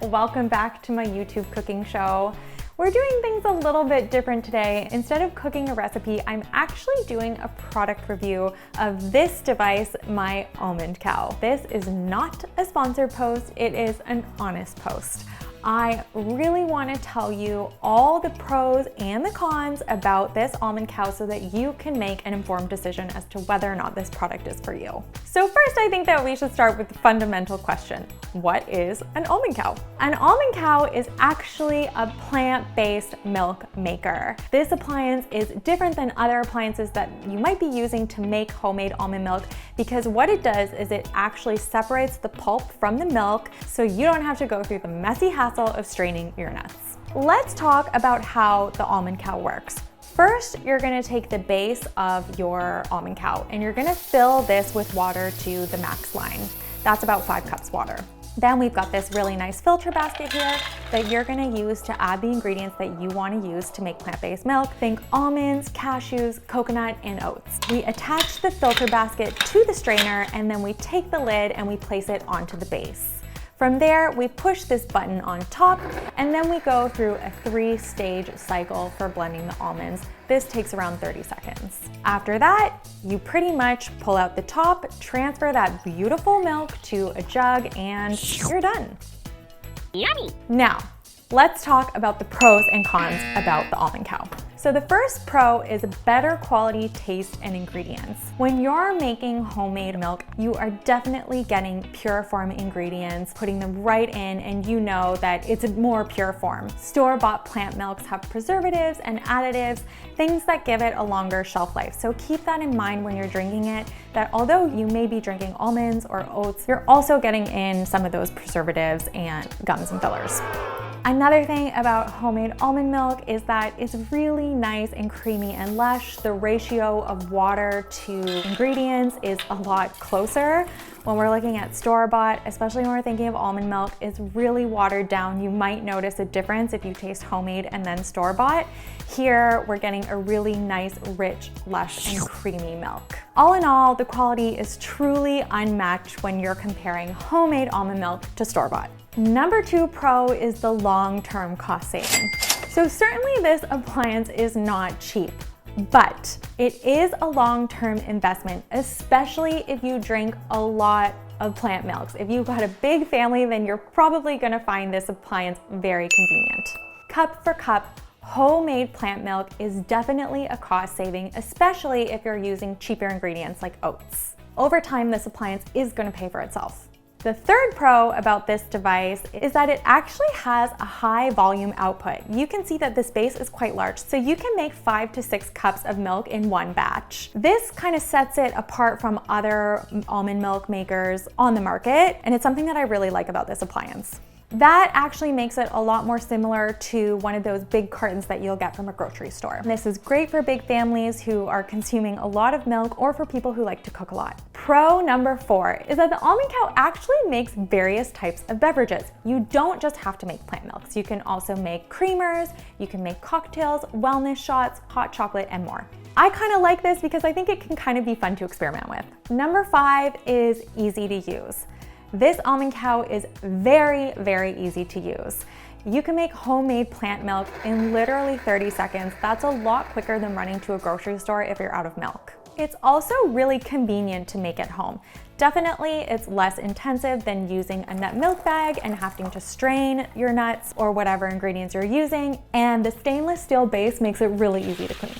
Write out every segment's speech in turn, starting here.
welcome back to my YouTube cooking show. We're doing things a little bit different today. Instead of cooking a recipe, I'm actually doing a product review of this device, my Almond Cow. This is not a sponsored post, it is an honest post. I really want to tell you all the pros and the cons about this Almond Cow so that you can make an informed decision as to whether or not this product is for you. So first, I think that we should start with the fundamental question. What is an Almond Cow? An Almond Cow is actually a plant-based milk maker. This appliance is different than other appliances that you might be using to make homemade almond milk because what it does is it actually separates the pulp from the milk so you don't have to go through the messy hassle of straining your nuts. Let's talk about how the Almond Cow works. First, you're gonna take the base of your Almond Cow and you're gonna fill this with water to the max line. That's about 5 cups water. Then we've got this really nice filter basket here that you're gonna use to add the ingredients that you wanna use to make plant-based milk. Think almonds, cashews, coconut, and oats. We attach the filter basket to the strainer and then we take the lid and we place it onto the base. From there, we push this button on top and then we go through a 3-stage cycle for blending the almonds. This takes around 30 seconds. After that, you pretty much pull out the top, transfer that beautiful milk to a jug, and you're done. Yummy! Now, let's talk about the pros and cons about the Almond Cow. So the first pro is better quality taste and ingredients. When you're making homemade milk, you are definitely getting pure form ingredients, putting them right in, and you know that it's a more pure form. Store-bought plant milks have preservatives and additives, things that give it a longer shelf life. So keep that in mind when you're drinking it, that although you may be drinking almonds or oats, you're also getting in some of those preservatives and gums and fillers. Another thing about homemade almond milk is that it's really nice and creamy and lush. The ratio of water to ingredients is a lot closer. When we're looking at store-bought, especially when we're thinking of almond milk, it's really watered down. You might notice a difference if you taste homemade and then store-bought. Here, we're getting a really nice, rich, lush, and creamy milk. All in all, the quality is truly unmatched when you're comparing homemade almond milk to store-bought. Number 2 pro is the long-term cost saving. So certainly this appliance is not cheap, but it is a long-term investment, especially if you drink a lot of plant milks. If you've got a big family, then you're probably gonna find this appliance very convenient. Cup for cup, homemade plant milk is definitely a cost saving, especially if you're using cheaper ingredients like oats. Over time, this appliance is gonna pay for itself. The third pro about this device is that it actually has a high volume output. You can see that this base is quite large, so you can make 5 to 6 cups of milk in one batch. This kind of sets it apart from other almond milk makers on the market, and it's something that I really like about this appliance. That actually makes it a lot more similar to one of those big cartons that you'll get from a grocery store. This is great for big families who are consuming a lot of milk or for people who like to cook a lot. Pro number 4 is that the Almond Cow actually makes various types of beverages. You don't just have to make plant milks. You can also make creamers, you can make cocktails, wellness shots, hot chocolate, and more. I kind of like this because I think it can kind of be fun to experiment with. Number 5 is easy to use. This Almond Cow is very, very easy to use. You can make homemade plant milk in literally 30 seconds. That's a lot quicker than running to a grocery store if you're out of milk. It's also really convenient to make at home. Definitely, it's less intensive than using a nut milk bag and having to strain your nuts or whatever ingredients you're using, and the stainless steel base makes it really easy to clean.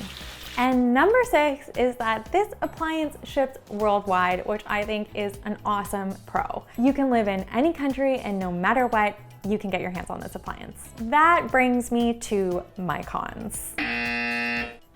And number 6 is that this appliance ships worldwide, which I think is an awesome pro. You can live in any country and no matter what, you can get your hands on this appliance. That brings me to my cons.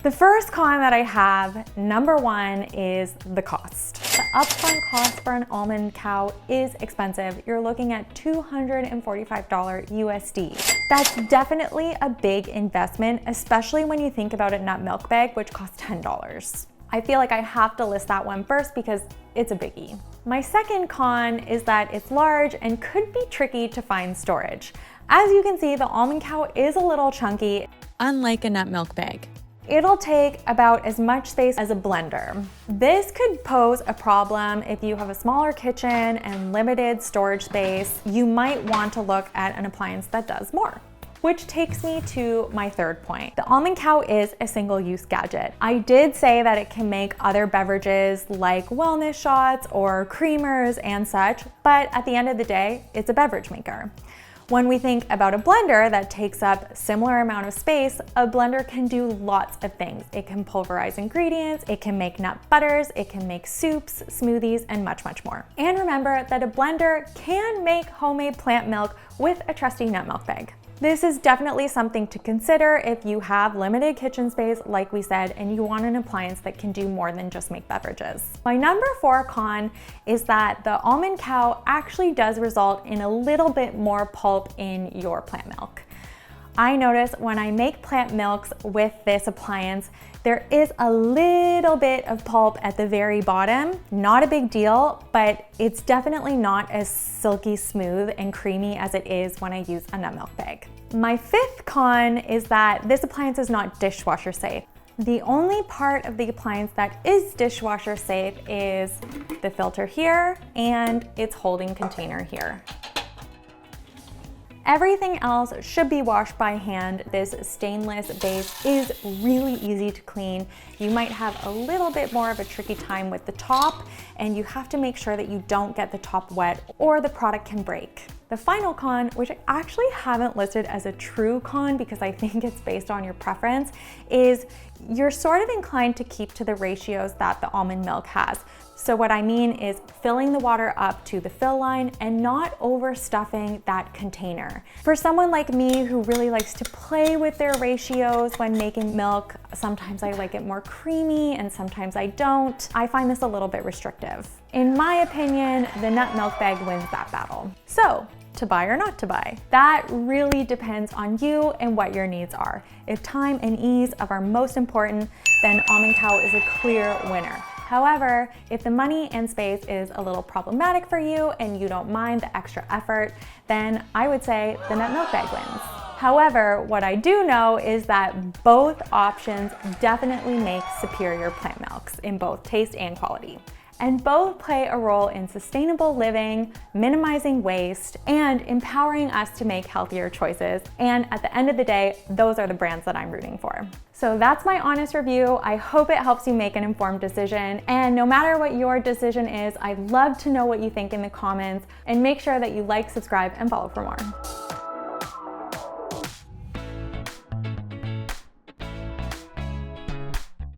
The first con that I have, number 1, is the cost. The upfront cost for an Almond Cow is expensive. You're looking at $245 USD. That's definitely a big investment, especially when you think about a nut milk bag, which costs $10. I feel like I have to list that one first because it's a biggie. My second con is that it's large and could be tricky to find storage. As you can see, the Almond Cow is a little chunky, unlike a nut milk bag. It'll take about as much space as a blender. This could pose a problem if you have a smaller kitchen and limited storage space. You might want to look at an appliance that does more. Which takes me to my third point. The Almond Cow is a single-use gadget. I did say that it can make other beverages like wellness shots or creamers and such, but at the end of the day, it's a beverage maker. When we think about a blender that takes up similar amount of space, a blender can do lots of things. It can pulverize ingredients, it can make nut butters, it can make soups, smoothies, and much, much more. And remember that a blender can make homemade plant milk with a trusty nut milk bag. This is definitely something to consider if you have limited kitchen space, like we said, and you want an appliance that can do more than just make beverages. My number 4 con is that the Almond Cow actually does result in a little bit more pulp in your plant milk. I notice when I make plant milks with this appliance, there is a little bit of pulp at the very bottom. Not a big deal, but it's definitely not as silky smooth and creamy as it is when I use a nut milk bag. My 5th con is that this appliance is not dishwasher safe. The only part of the appliance that is dishwasher safe is the filter here and its holding container here. Everything else should be washed by hand. This stainless base is really easy to clean. You might have a little bit more of a tricky time with the top, and you have to make sure that you don't get the top wet or the product can break. The final con, which I actually haven't listed as a true con because I think it's based on your preference, is you're sort of inclined to keep to the ratios that the almond milk has. So what I mean is filling the water up to the fill line and not overstuffing that container. For someone like me who really likes to play with their ratios when making milk, sometimes I like it more creamy and sometimes I don't. I find this a little bit restrictive. In my opinion, the nut milk bag wins that battle. So, to buy or not to buy? That really depends on you and what your needs are. If time and ease are most important, then Almond Cow is a clear winner. However, if the money and space is a little problematic for you and you don't mind the extra effort, then I would say the nut milk bag wins. However, what I do know is that both options definitely make superior plant milks in both taste and quality. And both play a role in sustainable living, minimizing waste, and empowering us to make healthier choices. And at the end of the day, those are the brands that I'm rooting for. So that's my honest review. I hope it helps you make an informed decision. And no matter what your decision is, I'd love to know what you think in the comments, and make sure that you like, subscribe, and follow for more.